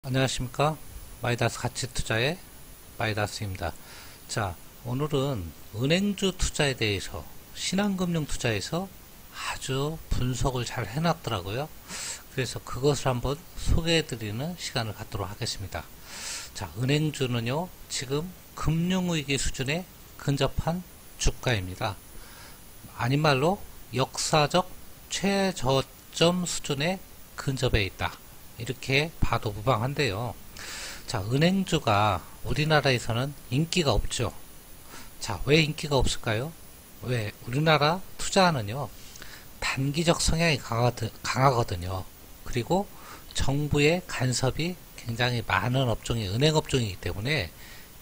안녕하십니까. 마이다스 가치투자의 마이다스입니다. 자, 오늘은 은행주 투자에 대해서 신한금융 투자에서 아주 분석을 잘 해놨더라고요. 그래서 그것을 한번 소개해드리는 시간을 갖도록 하겠습니다. 자, 은행주는요 지금 금융위기 수준에 근접한 주가입니다. 아닌 말로 역사적 최저점 수준에 근접해 있다, 이렇게 봐도 무방한데요. 자, 은행주가 우리나라에서는 인기가 없죠. 자, 왜 인기가 없을까요? 왜? 우리나라 투자는요 단기적 성향이 강하거든요. 그리고 정부의 간섭이 굉장히 많은 업종이 은행업종이기 때문에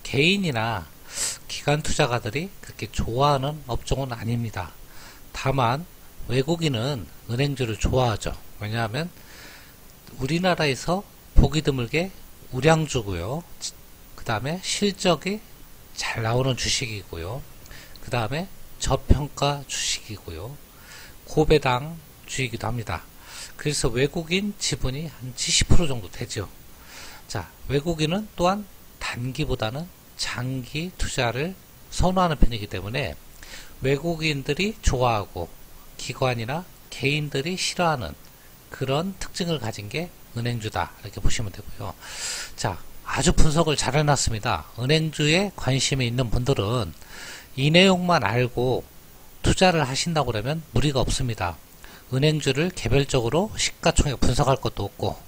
개인이나 기관 투자가들이 그렇게 좋아하는 업종은 아닙니다. 다만 외국인은 은행주를 좋아하죠. 왜냐하면 우리나라에서 보기 드물게 우량주고요. 그 다음에 실적이 잘 나오는 주식이고요. 그 다음에 저평가 주식이고요. 고배당 주이기도 합니다. 그래서 외국인 지분이 한 70% 정도 되죠. 자, 외국인은 또한 단기보다는 장기 투자를 선호하는 편이기 때문에 외국인들이 좋아하고 기관이나 개인들이 싫어하는 그런 특징을 가진 게 은행주다, 이렇게 보시면 되고요. 자, 아주 분석을 잘 해놨습니다. 은행주에 관심이 있는 분들은 이 내용만 알고 투자를 하신다고 그러면 무리가 없습니다. 은행주를 개별적으로 시가총액 분석할 것도 없고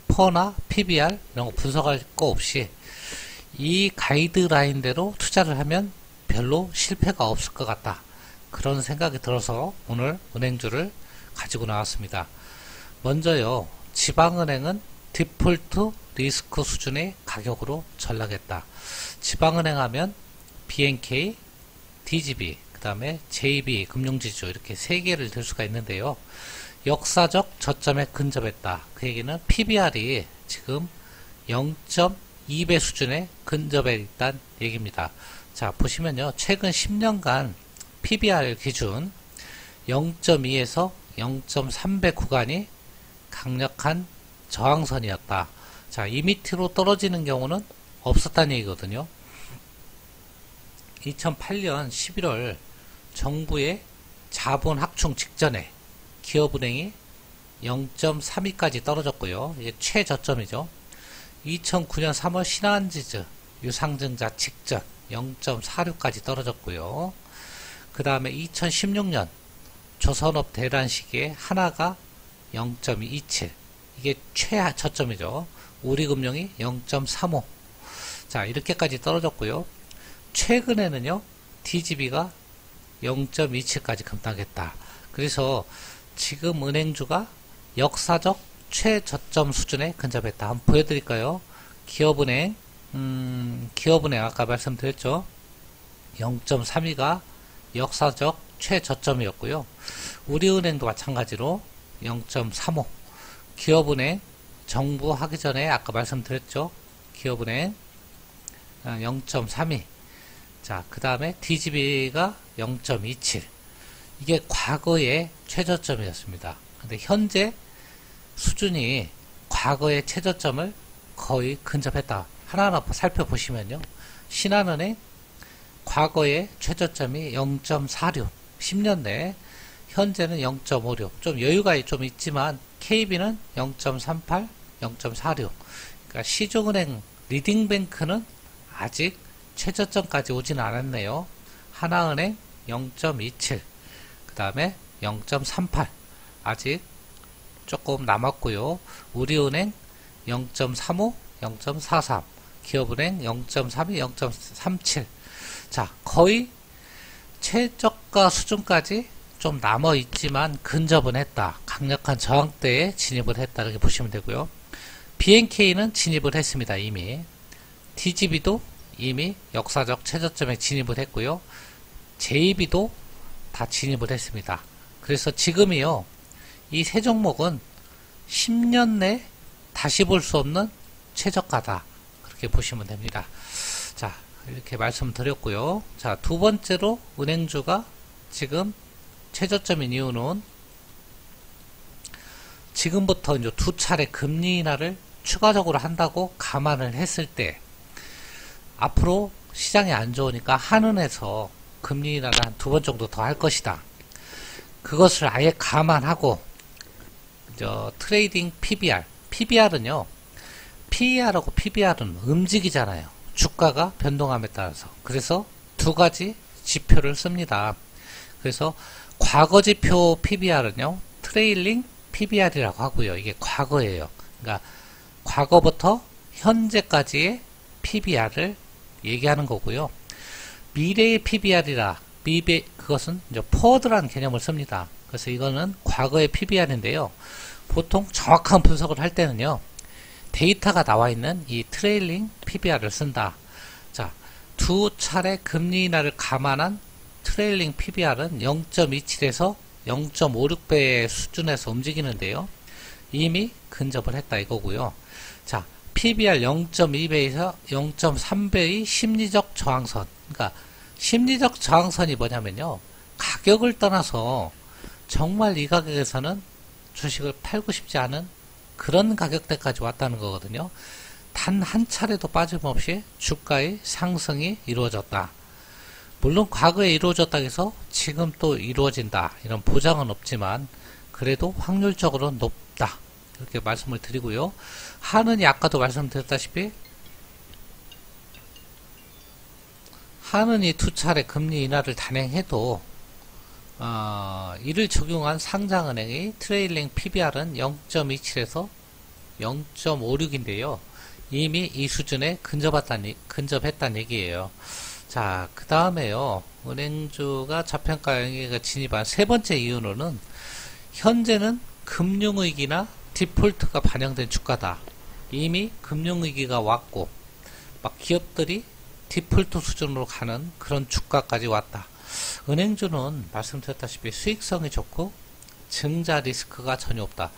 퍼나 PBR 이런 거 분석할 거 없이 이 가이드라인대로 투자를 하면 별로 실패가 없을 것 같다, 그런 생각이 들어서 오늘 은행주를 가지고 나왔습니다. 먼저요, 지방은행은 디폴트 리스크 수준의 가격으로 전락했다. 지방은행 하면 BNK, DGB, 그 다음에 JB 금융지주, 이렇게 세 개를 들 수가 있는데요. 역사적 저점에 근접했다. 그 얘기는 PBR이 지금 0.2배 수준에 근접해 있다는 얘기입니다. 자, 보시면요, 최근 10년간 PBR 기준 0.2에서 0.3배 구간이 강력한 저항선이었다. 자, 이 밑으로 떨어지는 경우는 없었다는 얘기거든요. 2008년 11월 정부의 자본 확충 직전에 기업은행이 0.32까지 떨어졌고요. 이게 최저점이죠. 2009년 3월 신한지주 유상증자 직전 0.46까지 떨어졌고요. 그 다음에 2016년 조선업 대란 시기에 하나가 0.27, 이게 최저점이죠. 우리금융이 0.35. 자, 이렇게까지 떨어졌고요. 최근에는요, DGB가 0.27까지 급락했다. 그래서 지금 은행주가 역사적 최저점 수준에 근접했다. 한번 보여드릴까요? 기업은행, 기업은행 아까 말씀드렸죠. 0.32가 역사적 최저점이었고요. 우리은행도 마찬가지로 0.35. 기업은행 정부 하기 전에 아까 말씀드렸죠. 기업은행 0.32. 자, 그 다음에 DGB가 0.27. 이게 과거의 최저점이었습니다. 근데 현재 수준이 과거의 최저점을 거의 근접했다. 하나하나 살펴보시면요. 신한은행 과거의 최저점이 0.46. 10년 내에, 현재는 0.56. 좀 여유가 좀 있지만 KB는 0.38, 0.46. 그러니까 시중은행 리딩뱅크는 아직 최저점까지 오지는 않았네요. 하나은행 0.27, 그 다음에 0.38, 아직 조금 남았고요. 우리은행 0.35, 0.43, 기업은행 0.32, 0.37. 자, 거의 최저가 수준까지 좀 남아있지만 근접은 했다. 강력한 저항대에 진입을 했다, 이렇게 보시면 되고요. BNK는 진입을 했습니다. 이미. DGB도 이미 역사적 최저점에 진입을 했고요. JB도 다 진입을 했습니다. 그래서 지금이요, 이 세 종목은 10년 내 다시 볼 수 없는 최저가다, 그렇게 보시면 됩니다. 자, 이렇게 말씀드렸고요. 자, 두 번째로 은행주가 지금 최저점인 이유는 지금부터 이제 두 차례 금리 인하를 추가적으로 한다고 감안을 했을 때 앞으로 시장이 안 좋으니까 한은에서 금리 인하를 한 2번 정도 더 할 것이다. 그것을 아예 감안하고 트레이딩 PBR은요. PER하고 PBR은 움직이잖아요. 주가가 변동함에 따라서. 그래서 두 가지 지표를 씁니다. 그래서 과거지표 PBR은요. 트레일링 PBR이라고 하고요. 이게 과거예요. 그러니까 과거부터 현재까지의 PBR을 얘기하는 거고요. 미래의 PBR이라 그것은 이제 포워드라는 개념을 씁니다. 그래서 이거는 과거의 PBR인데요. 보통 정확한 분석을 할 때는요. 데이터가 나와 있는 이 트레일링 PBR을 쓴다. 자, 두 차례 금리 인하를 감안한 트레일링 PBR은 0.27에서 0.56배의 수준에서 움직이는데요. 이미 근접을 했다 이거고요. 자, PBR 0.2배에서 0.3배의 심리적 저항선. 그러니까 심리적 저항선이 뭐냐면요. 가격을 떠나서 정말 이 가격에서는 주식을 팔고 싶지 않은 그런 가격대까지 왔다는 거거든요. 단 한 차례도 빠짐없이 주가의 상승이 이루어졌다. 물론 과거에 이루어졌다고 해서 지금 또 이루어진다. 이런 보장은 없지만 그래도 확률적으로 높다. 이렇게 말씀을 드리고요. 한은이 아까도 말씀드렸다시피 한은이 두 차례 금리 인하를 단행해도 이를 적용한 상장은행의 트레일링 PBR은 0.27에서 0.56인데요. 이미 이 수준에 근접했다는 얘기예요. 자, 그 다음에요. 은행주가 저평가 영역에 진입한 세 번째 이유는 현재는 금융위기나 디폴트가 반영된 주가다. 이미 금융위기가 왔고 막 기업들이 디폴트 수준으로 가는 그런 주가까지 왔다. 은행주는 말씀드렸다시피 수익성이 좋고 증자 리스크가 전혀 없다.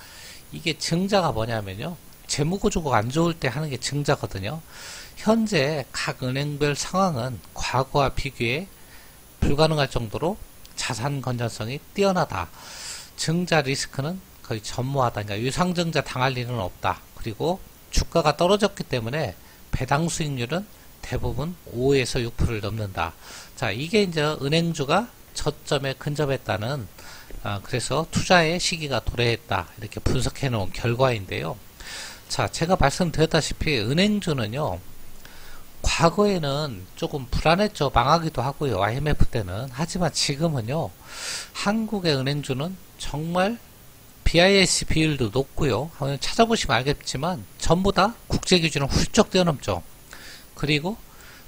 이게 증자가 뭐냐면요. 재무구조가 안 좋을 때 하는 게 증자거든요. 현재 각 은행별 상황은 과거와 비교해 불가능할 정도로 자산 건전성이 뛰어나다. 증자 리스크는 거의 전무하다. 그러니까 유상증자 당할 일은 없다. 그리고 주가가 떨어졌기 때문에 배당 수익률은 대부분 5에서 6%를 넘는다. 자, 이게 이제 은행주가 저점에 근접했다는 그래서 투자의 시기가 도래했다. 이렇게 분석해 놓은 결과인데요. 자, 제가 말씀드렸다시피 은행주는요. 과거에는 조금 불안했죠. 망하기도 하고요. IMF 때는. 하지만 지금은요. 한국의 은행주는 정말 BIS 비율도 높고요. 한번 찾아보시면 알겠지만 전부 다 국제 기준을 훌쩍 뛰어넘죠. 그리고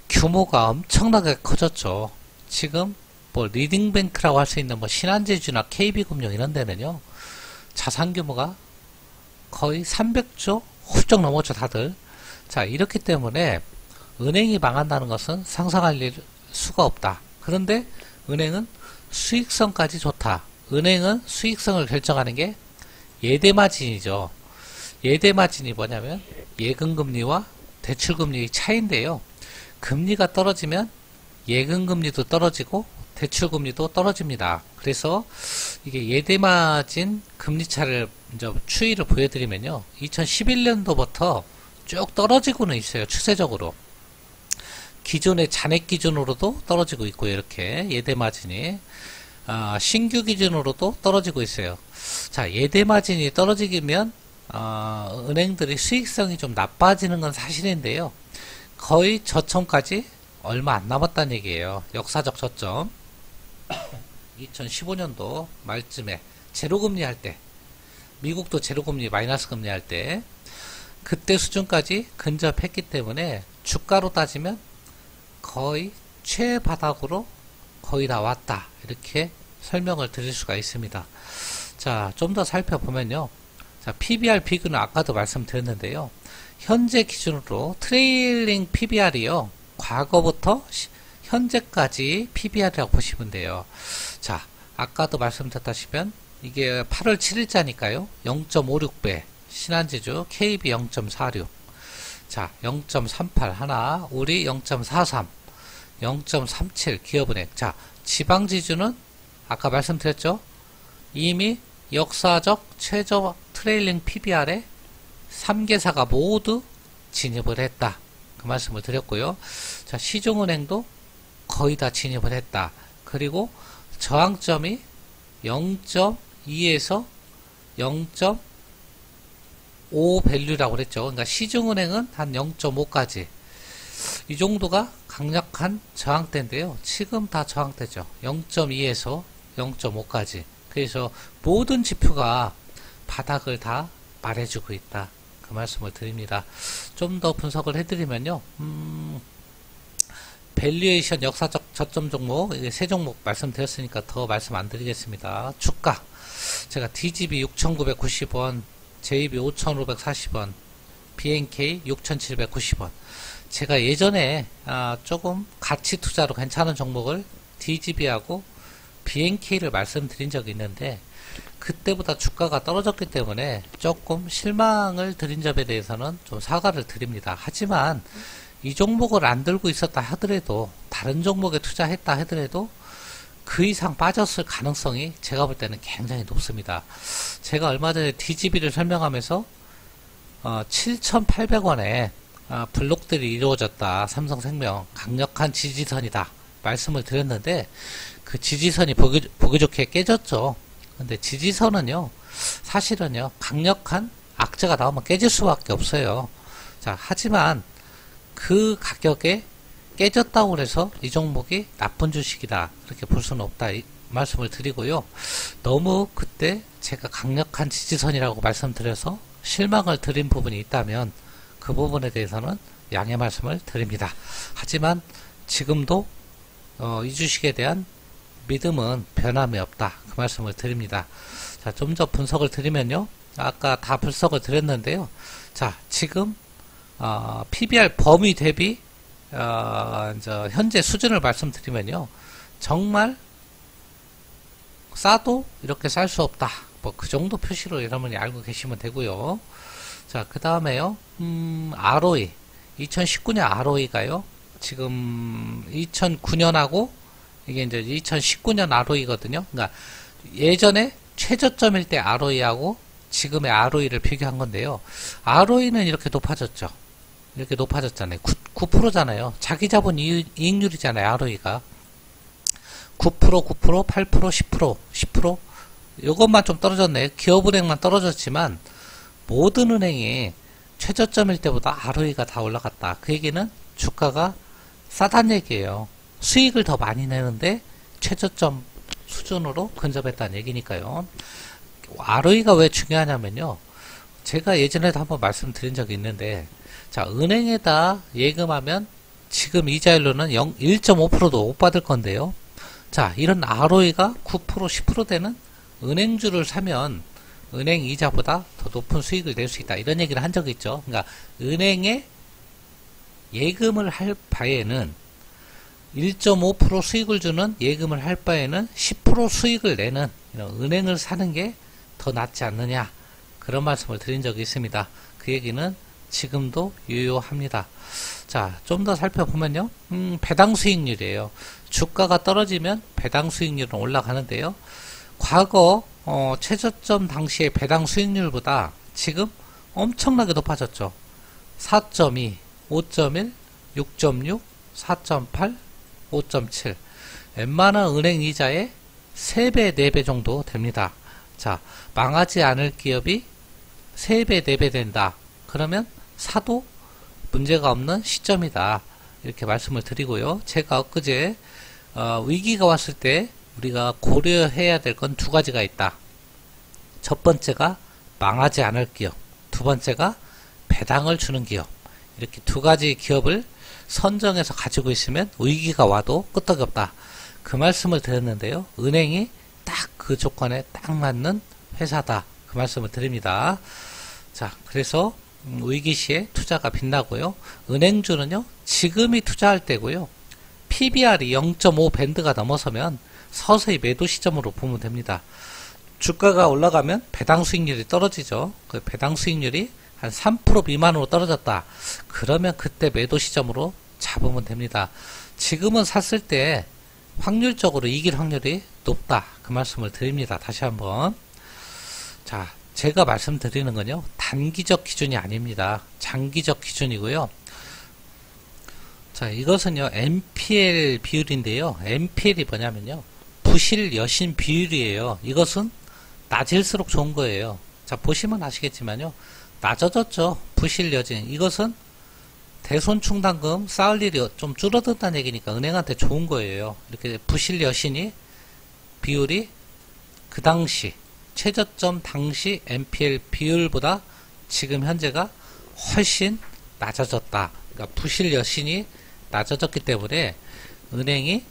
규모가 엄청나게 커졌죠. 지금 뭐 리딩뱅크라고 할 수 있는 뭐 신한제주나 KB금융 이런 데는요. 자산 규모가 거의 300조 훌쩍 넘었죠. 다들. 자, 이렇기 때문에 은행이 망한다는 것은 상상할 수가 없다. 그런데 은행은 수익성까지 좋다. 은행은 수익성을 결정하는 게 예대마진이죠. 예대마진이 뭐냐면 예금금리와 대출금리의 차이인데요. 금리가 떨어지면 예금금리도 떨어지고 대출금리도 떨어집니다. 그래서 이게 예대마진 금리차를 이제 추이를 보여드리면요. 2011년도부터 쭉 떨어지고는 있어요. 추세적으로. 기존의 잔액 기준으로도 떨어지고 있고요. 이렇게 예대마진이 신규 기준으로도 떨어지고 있어요. 자, 예대마진이 떨어지면 은행들이 수익성이 좀 나빠지는 건 사실인데요. 거의 저점까지 얼마 안 남았다는 얘기예요. 역사적 저점. 2015년도 말쯤에 제로금리 할 때, 미국도 제로금리 마이너스 금리 할 때 그때 수준까지 근접했기 때문에 주가로 따지면 거의 최바닥으로 거의 다 왔다. 이렇게 설명을 드릴 수가 있습니다. 자, 좀 더 살펴보면요. 자, PBR 비교는 아까도 말씀드렸는데요. 현재 기준으로 트레일링 PBR이요. 과거부터 현재까지 PBR이라고 보시면 돼요. 자, 아까도 말씀드렸다시피 이게 8월 7일자니까요. 0.56배 신한지주 KB 0.46 자, 0.38 하나 우리 0.43 0.37 기업은행. 자, 지방지주는 아까 말씀드렸죠. 이미 역사적 최저 트레일링 PBR에 3개사가 모두 진입을 했다. 그 말씀을 드렸고요. 자, 시중은행도 거의 다 진입을 했다. 그리고 저항점이 0.2에서 0.5 밸류라고 그랬죠. 그러니까 시중은행은 한 0.5까지. 이 정도가 강력한 저항대인데요. 지금 다 저항대죠. 0.2에서 0.5까지. 그래서 모든 지표가 바닥을 다 말해주고 있다. 그 말씀을 드립니다. 좀 더 분석을 해드리면요. 밸류에이션 역사적 저점 종목, 이게 세 종목 말씀드렸으니까 더 말씀 안 드리겠습니다. 주가. 제가 DGB 6,990원, JB 5,540원, BNK 6,790원. 제가 예전에 조금 가치 투자로 괜찮은 종목을 DGB하고 BNK를 말씀드린 적이 있는데 그때보다 주가가 떨어졌기 때문에 조금 실망을 드린 점에 대해서는 좀 사과를 드립니다. 하지만 이 종목을 안 들고 있었다 하더라도 다른 종목에 투자했다 하더라도 그 이상 빠졌을 가능성이 제가 볼 때는 굉장히 높습니다. 제가 얼마 전에 DGB를 설명하면서 7,800원에 블록들이 이루어졌다. 삼성생명 강력한 지지선이다 말씀을 드렸는데 그 지지선이 보기 좋게 깨졌죠. 근데 지지선은요 사실은요 강력한 악재가 나오면 깨질 수밖에 없어요. 자, 하지만 그 가격에 깨졌다고 해서 이 종목이 나쁜 주식이다 그렇게 볼 수는 없다 이 말씀을 드리고요. 너무 그때 제가 강력한 지지선이라고 말씀드려서 실망을 드린 부분이 있다면 그 부분에 대해서는 양해 말씀을 드립니다. 하지만 지금도 이 주식에 대한 믿음은 변함이 없다. 그 말씀을 드립니다. 자, 좀 더 분석을 드리면요. 아까 다 분석을 드렸는데요. 자, 지금 PBR 범위 대비 현재 수준을 말씀드리면요. 정말 싸도 이렇게 쌀 수 없다. 뭐 그 정도 표시로 여러분이 알고 계시면 되고요. 자, 그 다음에요. ROE 2019년 ROE가요. 지금 2009년하고 이게 이제 2019년 ROE거든요. 그러니까 예전에 최저점일 때 ROE하고 지금의 ROE를 비교한 건데요. ROE는 이렇게 높아졌죠. 이렇게 높아졌잖아요. 9%잖아요. 자기 자본 이익률이잖아요. ROE가 9%, 9%, 8%, 10%, 10%. 이것만 좀 떨어졌네요. 기업은행만 떨어졌지만 모든 은행이 최저점일 때보다 ROE가 다 올라갔다. 그 얘기는 주가가 싸단 얘기예요. 수익을 더 많이 내는데 최저점 수준으로 근접했다는 얘기니까요. ROE가 왜 중요하냐면요. 제가 예전에도 한번 말씀드린 적이 있는데 자, 은행에다 예금하면 지금 이자율로는 1.5%도 못 받을 건데요. 자, 이런 ROE가 9%, 10% 되는 은행주를 사면 은행 이자보다 더 높은 수익을 낼 수 있다. 이런 얘기를 한 적이 있죠. 그러니까 은행에 예금을 할 바에는 1.5% 수익을 주는 예금을 할 바에는 10% 수익을 내는 이런 은행을 사는 게 더 낫지 않느냐 그런 말씀을 드린 적이 있습니다. 그 얘기는 지금도 유효합니다. 자, 좀 더 살펴보면요. 배당 수익률이에요. 주가가 떨어지면 배당 수익률은 올라가는데요. 과거 최저점 당시의 배당 수익률보다 지금 엄청나게 높아졌죠. 4.2, 5.1, 6.6, 4.8, 5.7 웬만한 은행 이자의 3배, 4배 정도 됩니다. 자, 망하지 않을 기업이 3배, 4배 된다. 그러면 사도 문제가 없는 시점이다. 이렇게 말씀을 드리고요. 제가 엊그제 위기가 왔을 때 우리가 고려해야 될 건 두 가지가 있다. 첫 번째가 망하지 않을 기업, 두 번째가 배당을 주는 기업. 이렇게 두 가지 기업을 선정해서 가지고 있으면 위기가 와도 끄떡없다. 그 말씀을 드렸는데요. 은행이 딱 그 조건에 딱 맞는 회사다. 그 말씀을 드립니다. 자, 그래서 위기시에 투자가 빛나고요. 은행주는요. 지금이 투자할 때고요. PBR이 0.5 밴드가 넘어서면 서서히 매도 시점으로 보면 됩니다. 주가가 올라가면 배당 수익률이 떨어지죠. 그 배당 수익률이 한 3% 미만으로 떨어졌다. 그러면 그때 매도 시점으로 잡으면 됩니다. 지금은 샀을 때 확률적으로 이길 확률이 높다. 그 말씀을 드립니다. 다시 한번. 자, 제가 말씀드리는 건요. 단기적 기준이 아닙니다. 장기적 기준이고요. 자, 이것은요, NPL 비율인데요. NPL이 뭐냐면요, 부실 여신 비율이에요. 이것은 낮을수록 좋은 거예요. 자, 보시면 아시겠지만요, 낮아졌죠. 부실 여진. 이것은 대손 충당금 쌓을 일이 좀 줄어든다는 얘기니까 은행한테 좋은 거예요. 이렇게 부실 여신이 비율이 그 당시 최저점 당시 NPL 비율보다 지금 현재가 훨씬 낮아졌다. 그러니까 부실 여신이 낮아졌기 때문에 은행이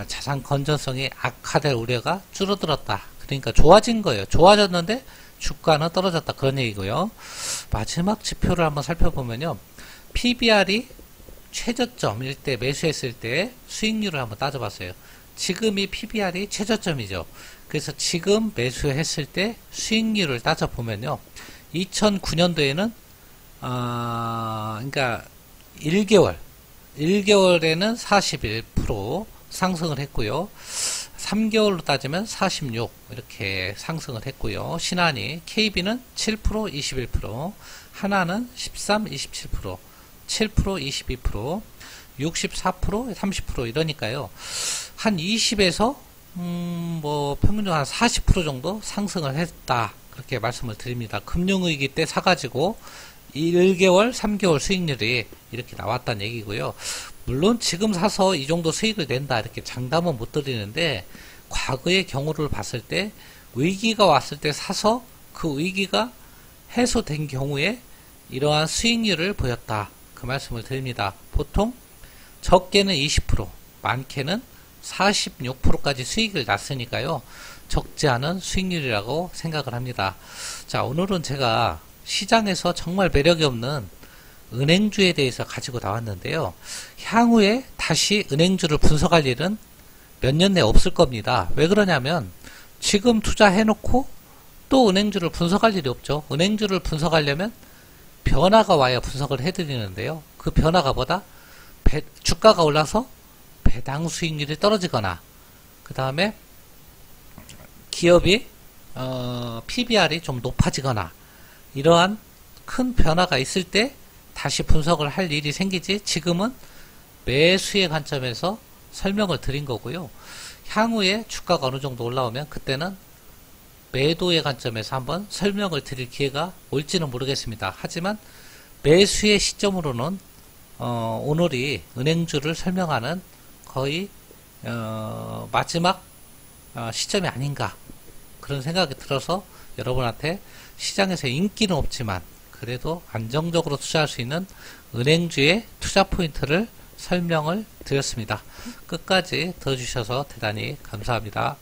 자산 건전성이 악화될 우려가 줄어들었다. 그러니까 좋아진 거예요. 좋아졌는데 주가는 떨어졌다. 그런 얘기고요. 마지막 지표를 한번 살펴보면요. PBR이 최저점일 때 매수했을 때 수익률을 한번 따져봤어요. 지금이 PBR이 최저점이죠. 그래서 지금 매수했을 때 수익률을 따져보면요. 2009년도에는 그러니까 1개월에는 41% 상승을 했고요. 3개월로 따지면 46 이렇게 상승을 했고요. 신한이 KB는 7% 21%, 하나는 13 27%, 7% 22%, 64% 30% 이러니까요. 한 20에서 뭐 평균적으로 한 40% 정도 상승을 했다. 그렇게 말씀을 드립니다. 금융위기 때 사가지고 1개월, 3개월 수익률이 이렇게 나왔다는 얘기고요. 물론 지금 사서 이 정도 수익을 낸다 이렇게 장담은 못 드리는데 과거의 경우를 봤을 때 위기가 왔을 때 사서 그 위기가 해소된 경우에 이러한 수익률을 보였다. 그 말씀을 드립니다. 보통 적게는 20%, 많게는 46%까지 수익을 났으니까요. 적지 않은 수익률이라고 생각을 합니다. 자, 오늘은 제가 시장에서 정말 매력이 없는 은행주에 대해서 가지고 나왔는데요. 향후에 다시 은행주를 분석할 일은 몇 년 내에 없을 겁니다. 왜 그러냐면 지금 투자해놓고 또 은행주를 분석할 일이 없죠. 은행주를 분석하려면 변화가 와야 분석을 해드리는데요. 그 변화가 뭐다? 주가가 올라서 배당 수익률이 떨어지거나 그 다음에 기업이 PBR이 좀 높아지거나 이러한 큰 변화가 있을 때 다시 분석을 할 일이 생기지 지금은 매수의 관점에서 설명을 드린 거고요. 향후에 주가가 어느 정도 올라오면 그때는 매도의 관점에서 한번 설명을 드릴 기회가 올지는 모르겠습니다. 하지만 매수의 시점으로는 오늘이 은행주를 설명하는 거의 마지막 시점이 아닌가 그런 생각이 들어서 여러분한테 시장에서 인기는 없지만 그래도 안정적으로 투자할 수 있는 은행주의 투자 포인트를 설명을 드렸습니다. 끝까지 들어주셔서 대단히 감사합니다.